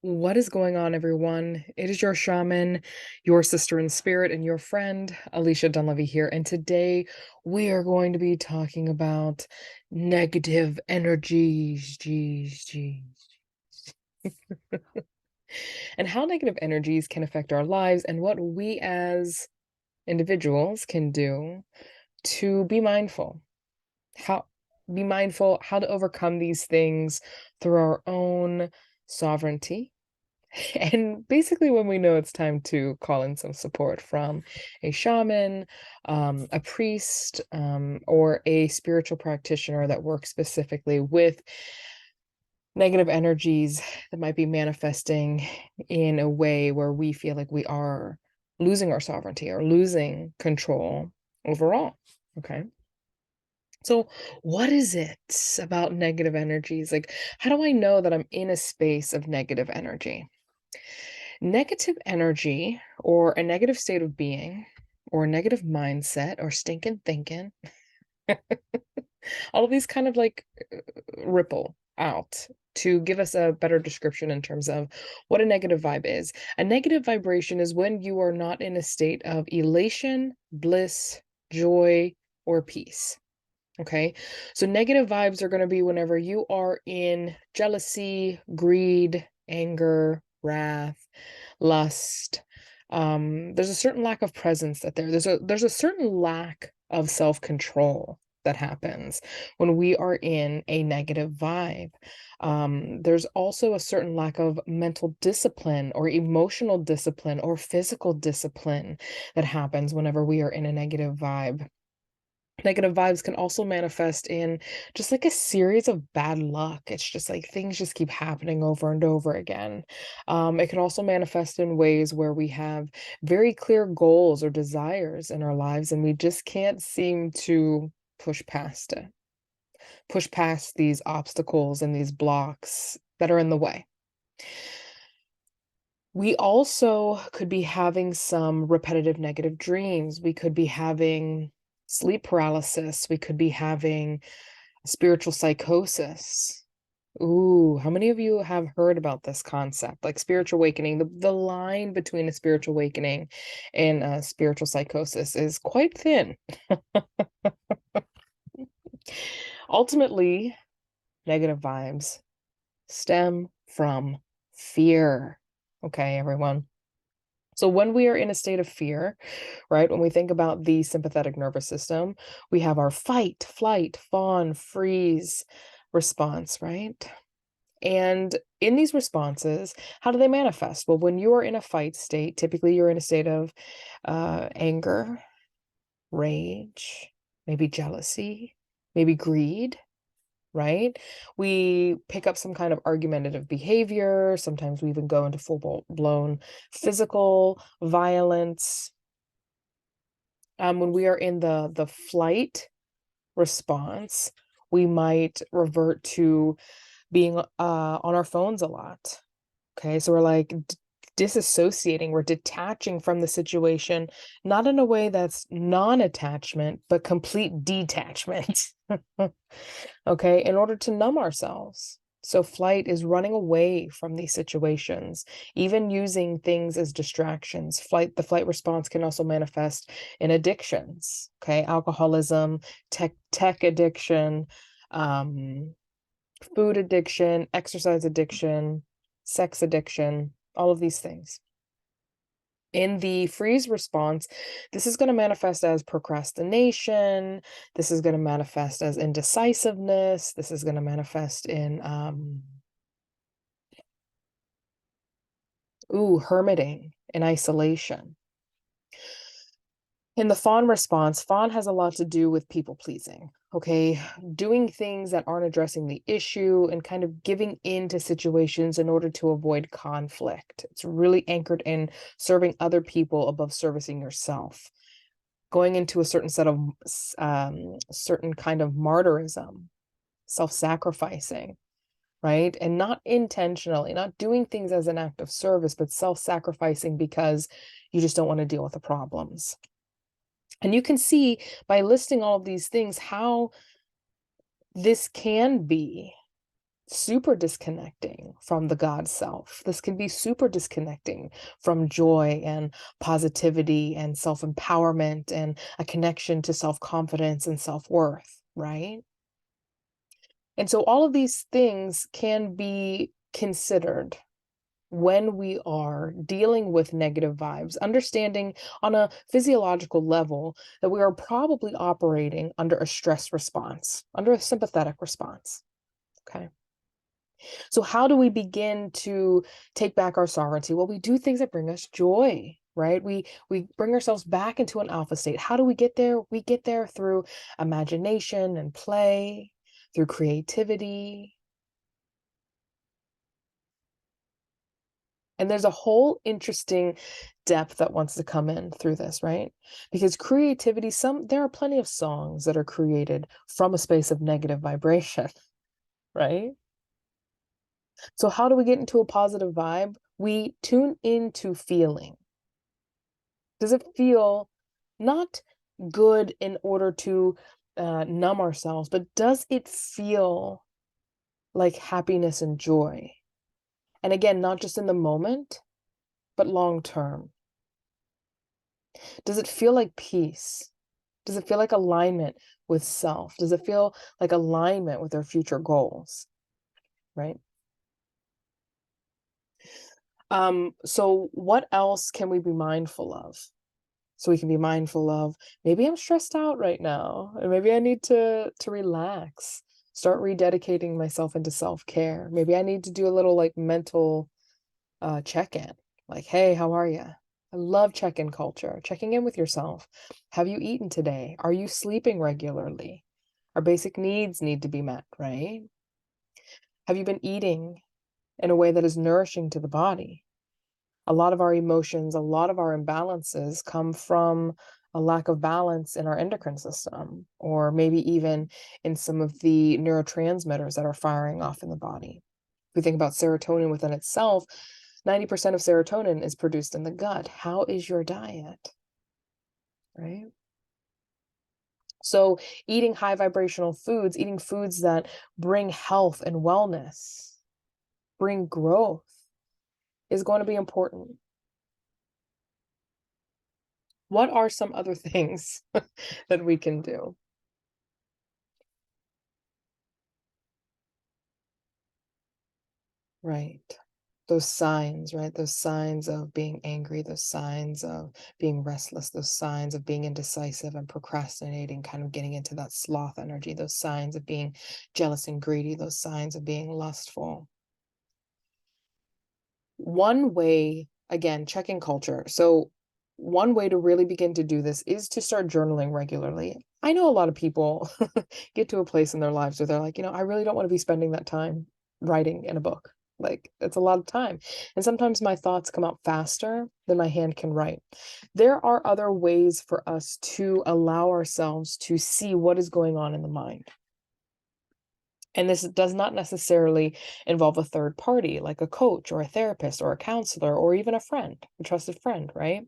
What is going on, everyone? It is your shaman, your sister in spirit, and your friend, Alicia Dunleavy here. And today we are going to be talking about negative energies, and how negative energies can affect our lives and what we as individuals can do to how be mindful, how to overcome these things through our own sovereignty. And basically, when we know it's time to call in some support from a shaman, a priest, or a spiritual practitioner that works specifically with negative energies that might be manifesting in a way where we feel like we are losing our sovereignty or losing control overall. Okay. So, what is it about negative energies? Like, how do I know that I'm in a space of negative energy? Negative energy or a negative state of being or a negative mindset or stinking thinking, all of these kind of like ripple out to give us a better description in terms of what a negative vibe is. A negative vibration is when you are not in a state of elation, bliss, joy, or peace. Okay. So negative vibes are going to be whenever you are in jealousy, greed, anger, wrath, lust. There's a certain lack of presence there's a certain lack of self-control that happens when we are in a negative vibe. There's also a certain lack of mental discipline or emotional discipline or physical discipline that happens whenever we are in a negative vibe. Negative vibes can also manifest in just like a series of bad luck. It's just like things just keep happening over and over again. It can also manifest in ways where we have very clear goals or desires in our lives, and we just can't seem to push past it, push past these obstacles and these blocks that are in the way. We also could be having some repetitive negative dreams. We could be having sleep paralysis. We could be having spiritual psychosis. Ooh, how many of you have heard about this concept? Like spiritual awakening, the line between a spiritual awakening and a spiritual psychosis is quite thin. Ultimately, negative vibes stem from fear. Okay, everyone. So when we are in a state of fear, right, when we think about the sympathetic nervous system, we have our fight, flight, fawn, freeze response, right? And in these responses, how do they manifest? Well, when you are in a fight state, typically you're in a state of anger, rage, maybe jealousy, maybe greed, right? We pick up some kind of argumentative behavior. Sometimes we even go into blown physical violence. When we are in the flight response, we might revert to being on our phones a lot. Okay, so we're like disassociating, we're detaching from the situation, not in a way that's non-attachment, but complete detachment. Okay, in order to numb ourselves. So flight is running away from these situations, even using things as distractions. The flight response can also manifest in addictions. Okay, alcoholism, tech addiction, um, food addiction, exercise addiction, sex addiction, all of these things. In the freeze response, this is going to manifest as procrastination. This is going to manifest as indecisiveness. This is going to manifest in, hermiting and isolation. In the fawn response, fawn has a lot to do with people pleasing, okay? Doing things that aren't addressing the issue and kind of giving in to situations in order to avoid conflict. It's really anchored in serving other people above servicing yourself. Going into a certain set of certain kind of martyrism, self-sacrificing, right? And not intentionally, not doing things as an act of service, but self-sacrificing because you just don't want to deal with the problems. And you can see by listing all of these things how this can be super disconnecting from the God self. This can be super disconnecting from joy and positivity and self-empowerment and a connection to self-confidence and self-worth, right? And so all of these things can be considered when we are dealing with negative vibes, understanding on a physiological level that we are probably operating under a stress response, under a sympathetic response. Okay. So how do we begin to take back our sovereignty? Well, we do things that bring us joy, right? We bring ourselves back into an alpha state. How do we get there? We get there through imagination and play, through creativity. And there's a whole interesting depth that wants to come in through this, right? Because creativity, there are plenty of songs that are created from a space of negative vibration, right? So how do we get into a positive vibe? We tune into feeling. Does it feel not good in order to numb ourselves, but does it feel like happiness and joy? And again, not just in the moment, but long term. Does it feel like peace? Does it feel like alignment with self? Does it feel like alignment with our future goals? Right? So what else can we be mindful of? So we can be mindful of, maybe I'm stressed out right now, and maybe I need to relax, start rededicating myself into self-care. Maybe I need to do a little like mental check-in, like, hey, how are you? I love check-in culture, checking in with yourself. Have you eaten today? Are you sleeping regularly? Our basic needs need to be met, right? Have you been eating in a way that is nourishing to the body? A lot of our emotions, a lot of our imbalances come from a lack of balance in our endocrine system, or maybe even in some of the neurotransmitters that are firing off in the body. If we think about serotonin within itself, 90% of serotonin is produced in the gut. How is your diet? Right? So eating high vibrational foods, eating foods that bring health and wellness, bring growth, is going to be important. What are some other things that we can do? Right. Those signs, right? Those signs of being angry, those signs of being restless, those signs of being indecisive and procrastinating, kind of getting into that sloth energy, those signs of being jealous and greedy, those signs of being lustful. One way, again, check-in culture. So one way to really begin to do this is to start journaling regularly. I know a lot of people get to a place in their lives where they're like, I really don't want to be spending that time writing in a book. Like, it's a lot of time. And sometimes my thoughts come out faster than my hand can write. There are other ways for us to allow ourselves to see what is going on in the mind. And this does not necessarily involve a third party, like a coach or a therapist or a counselor or even a friend, a trusted friend, right?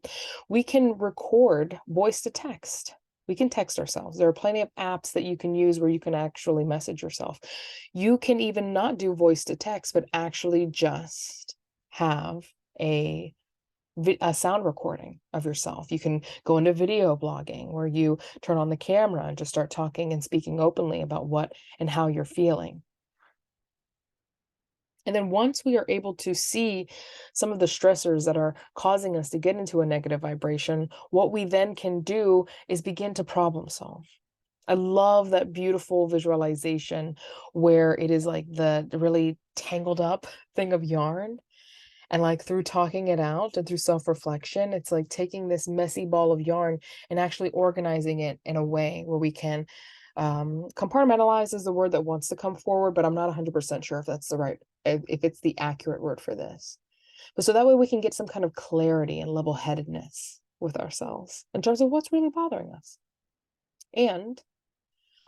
We can record voice to text. We can text ourselves. There are plenty of apps that you can use where you can actually message yourself. You can even not do voice to text, but actually just have a sound recording of yourself. You can go into video blogging where you turn on the camera and just start talking and speaking openly about what and how you're feeling. And then once we are able to see some of the stressors that are causing us to get into a negative vibration, what we then can do is begin to problem solve. I love that beautiful visualization where it is like the really tangled up thing of yarn. And like through talking it out and through self-reflection, it's like taking this messy ball of yarn and actually organizing it in a way where we can compartmentalize is the word that wants to come forward, but I'm not 100% sure if that's the right, if it's the accurate word for this. But so that way we can get some kind of clarity and level-headedness with ourselves in terms of what's really bothering us. And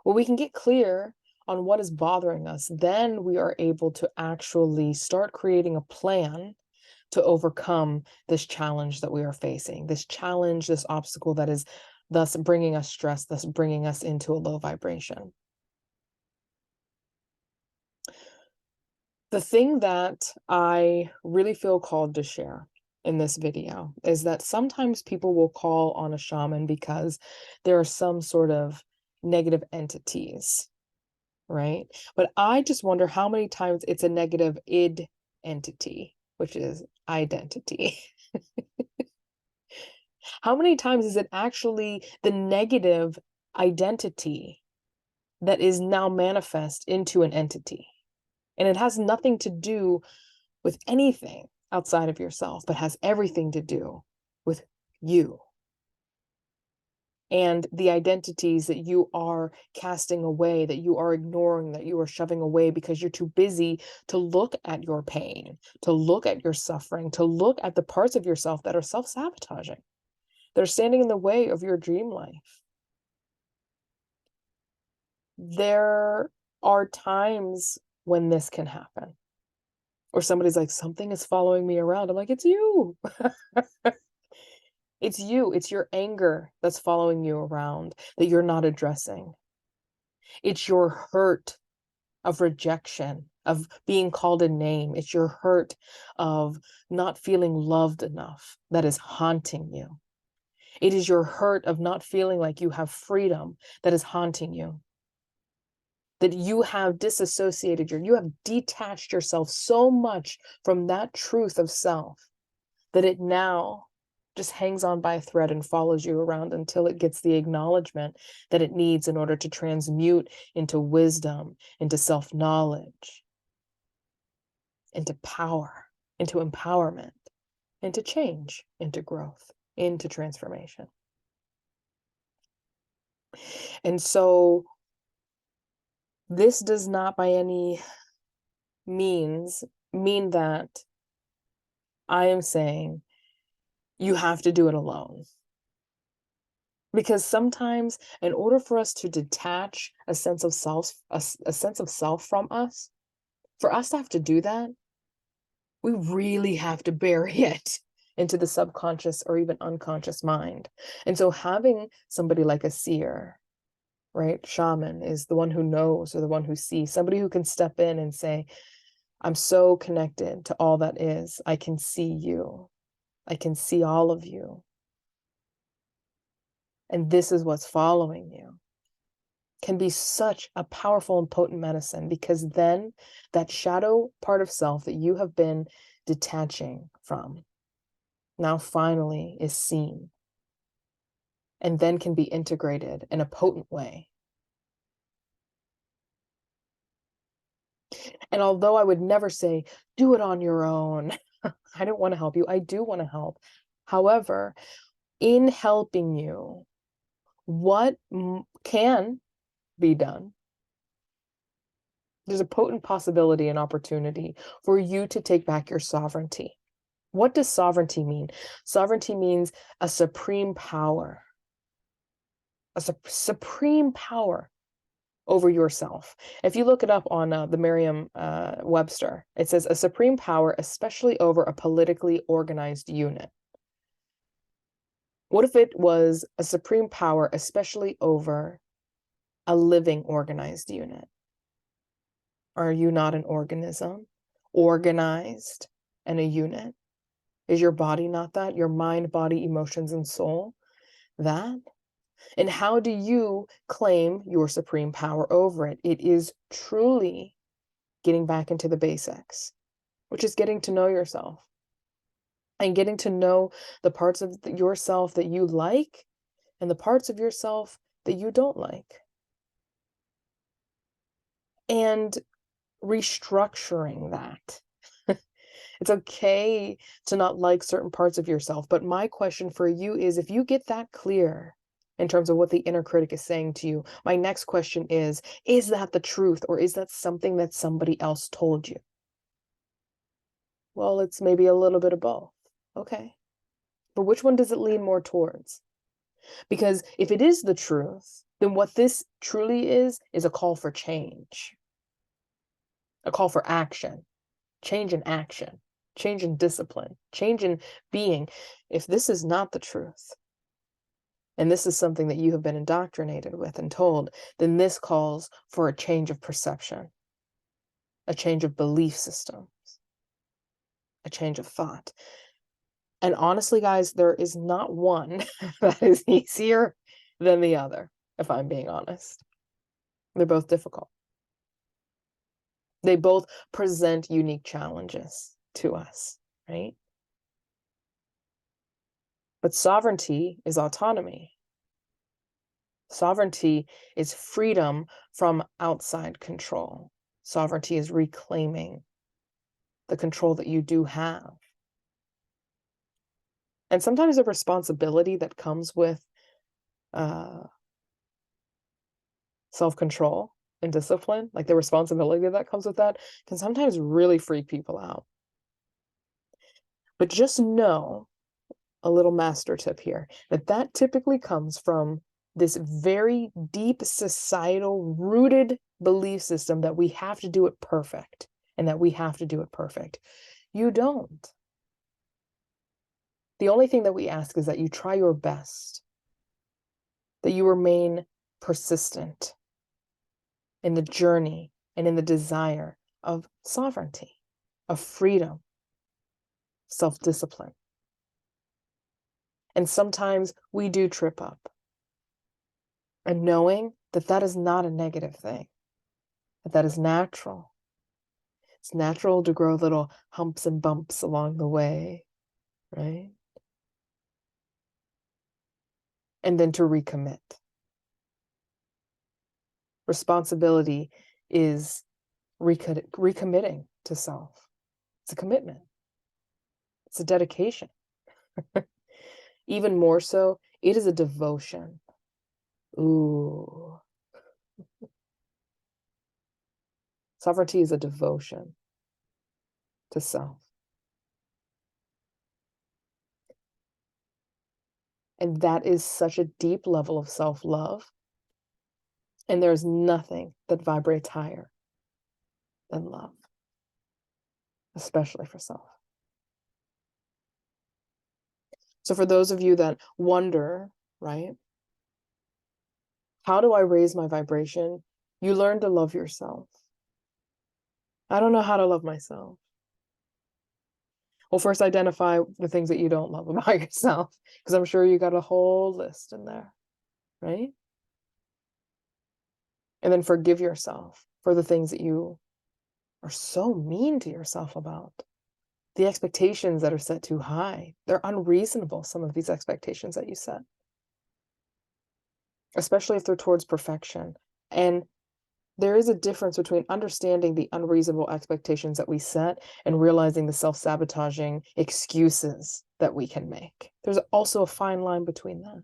when we can get clear on what is bothering us, then we are able to actually start creating a plan to overcome this challenge that we are facing, this challenge, this obstacle that is thus bringing us stress, thus bringing us into a low vibration. The thing that I really feel called to share in this video is that sometimes people will call on a shaman because there are some sort of negative entities, right? But I just wonder how many times it's a negative id entity, which is identity. How many times is it actually the negative identity that is now manifest into an entity? And it has nothing to do with anything outside of yourself, but has everything to do with you and the identities that you are casting away, that you are ignoring, that you are shoving away because you're too busy to look at your pain, to look at your suffering, to look at the parts of yourself that are self-sabotaging. They're standing in the way of your dream life. There are times when this can happen. Or somebody's like, something is following me around. I'm like, it's you. It's you. It's your anger that's following you around that you're not addressing. It's your hurt of rejection, of being called a name. It's your hurt of not feeling loved enough that is haunting you. It is your hurt of not feeling like you have freedom that is haunting you. That you have disassociated, you have detached yourself so much from that truth of self that it now just hangs on by a thread and follows you around until it gets the acknowledgement that it needs in order to transmute into wisdom, into self-knowledge, into power, into empowerment, into change, into growth, into transformation. And so this does not by any means mean that I am saying you have to do it alone. Because sometimes in order for us to detach a sense of self, a sense of self from us, for us to have to do that, we really have to bury it into the subconscious or even unconscious mind. And so having somebody like a seer, right? Shaman is the one who knows or the one who sees, somebody who can step in and say, I'm so connected to all that is. I can see you. I can see all of you. And this is what's following you. Can be such a powerful and potent medicine, because then that shadow part of self that you have been detaching from now finally is seen and then can be integrated in a potent way. And although I would never say, do it on your own, I don't want to help you. I do want to help. However, in helping you, what can be done, there's a potent possibility and opportunity for you to take back your sovereignty. What does sovereignty mean? Sovereignty means a supreme power, a supreme power over yourself. If you look it up on the Merriam-Webster, it says a supreme power, especially over a politically organized unit. What if it was a supreme power, especially over a living organized unit? Are you not an organism, organized and a unit? Is your body not that? Your mind, body, emotions, and soul, that? And how do you claim your supreme power over it? It is truly getting back into the basics, which is getting to know yourself and getting to know the parts of yourself that you like and the parts of yourself that you don't like. And restructuring that. It's okay to not like certain parts of yourself, but my question for you is, if you get that clear in terms of what the inner critic is saying to you, my next question is that the truth, or is that something that somebody else told you? Well, it's maybe a little bit of both. Okay. But which one does it lean more towards? Because if it is the truth, then what this truly is a call for change, a call for action, change in action, change in discipline, change in being. If this is not the truth, and this is something that you have been indoctrinated with and told, then this calls for a change of perception. a change of belief systems, a change of thought. And honestly, guys, there is not one that is easier than the other, if I'm being honest. They're both difficult. They both present unique challenges to us, right? But sovereignty is autonomy. Sovereignty is freedom from outside control. Sovereignty is reclaiming the control that you do have. And sometimes the responsibility that comes with self-control and discipline, like the responsibility that comes with that, can sometimes really freak people out. But just know, a little master tip here, that typically comes from this very deep societal rooted belief system that we have to do it perfect and that we have to do it perfect. You don't. The only thing that we ask is that you try your best, that you remain persistent in the journey and in the desire of sovereignty, of freedom, self-discipline. And sometimes we do trip up. And knowing that that is not a negative thing, that that is natural. It's natural to grow little humps and bumps along the way, right? And then to recommit. Responsibility is recommitting to self. It's a commitment. It's a dedication. Even more so, it is a devotion. Ooh. Sovereignty is a devotion to self. And that is such a deep level of self-love. And there's nothing that vibrates higher than love, especially for self. So for those of you that wonder, right, how do I raise my vibration? You learn to love yourself. I don't know how to love myself. Well, first identify the things that you don't love about yourself, because I'm sure you got a whole list in there, right? And then forgive yourself for the things that you are so mean to yourself about. The expectations that are set too high. They're unreasonable, some of these expectations that you set, especially if they're towards perfection. And there is a difference between understanding the unreasonable expectations that we set and realizing the self-sabotaging excuses that we can make. There's also a fine line between that.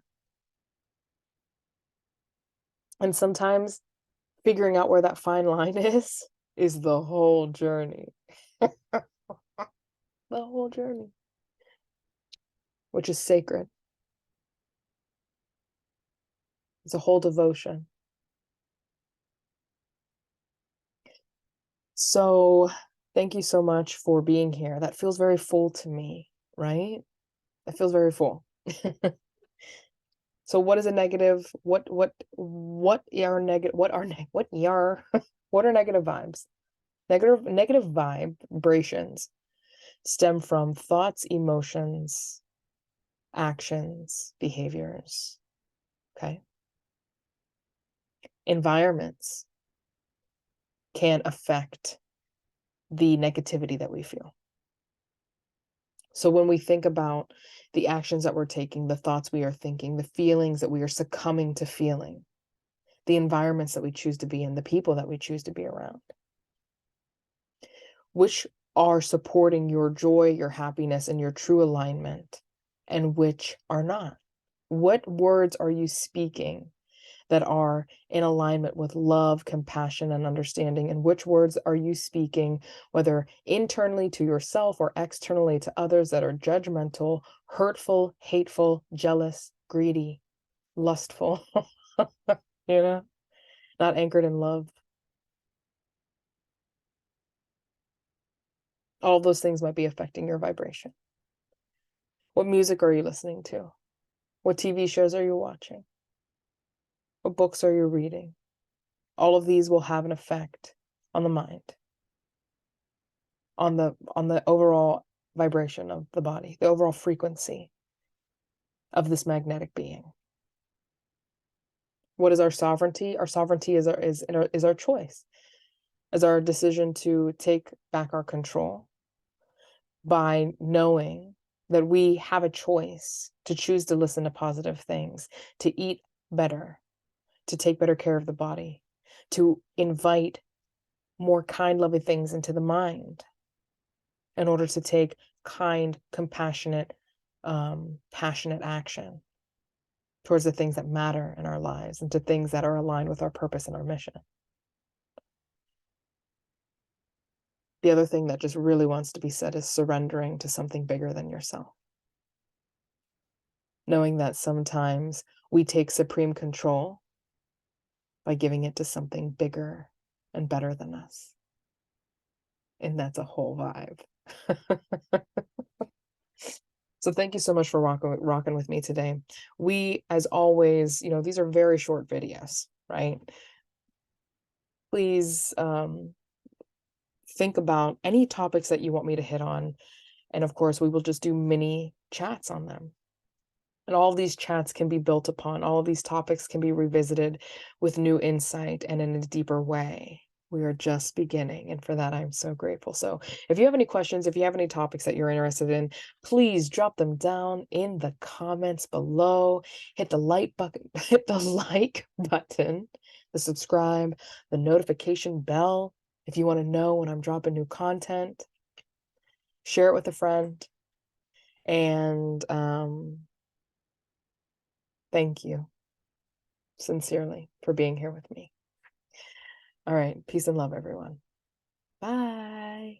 And sometimes figuring out where that fine line is the whole journey. The whole journey, which is sacred. It's a whole devotion. So thank you so much for being here. That feels very full to me, right? It feels very full. So what is a negative? What are negative? What are what are negative vibes? Negative vibrations stem from thoughts, emotions, actions, behaviors. Okay. Environments can affect the negativity that we feel. So when we think about the actions that we're taking, the thoughts we are thinking, the feelings that we are succumbing to feeling, the environments that we choose to be in, the people that we choose to be around, which are supporting your joy, your happiness, and your true alignment, and which are not. What words are you speaking that are in alignment with love, compassion, and understanding? And which words are you speaking, whether internally to yourself or externally to others, that are judgmental, hurtful, hateful, jealous, greedy, lustful, not anchored in love? All those things might be affecting your vibration. What music are you listening to? What TV shows are you watching? What books are you reading? All of these will have an effect on the mind. on the overall vibration of the body, the overall frequency of this magnetic being. What is our sovereignty? Our sovereignty is our choice, is our decision to take back our control by knowing that we have a choice to choose to listen to positive things, to eat better, to take better care of the body, to invite more kind, loving things into the mind in order to take kind, compassionate, passionate action towards the things that matter in our lives and to things that are aligned with our purpose and our mission. The other thing that just really wants to be said is surrendering to something bigger than yourself. Knowing that sometimes we take supreme control by giving it to something bigger and better than us. And that's a whole vibe. So thank you so much for rocking with me today. We, as always, these are very short videos, right? Please think about any topics that you want me to hit on. And of course, we will just do mini chats on them. And all of these chats can be built upon, all of these topics can be revisited with new insight and in a deeper way. We are just beginning, and for that, I'm so grateful. So if you have any questions, if you have any topics that you're interested in, please drop them down in the comments below. Hit the like button, the subscribe, the notification bell if you want to know when I'm dropping new content. Share it with a friend. And thank you sincerely for being here with me. All right. Peace and love, everyone. Bye.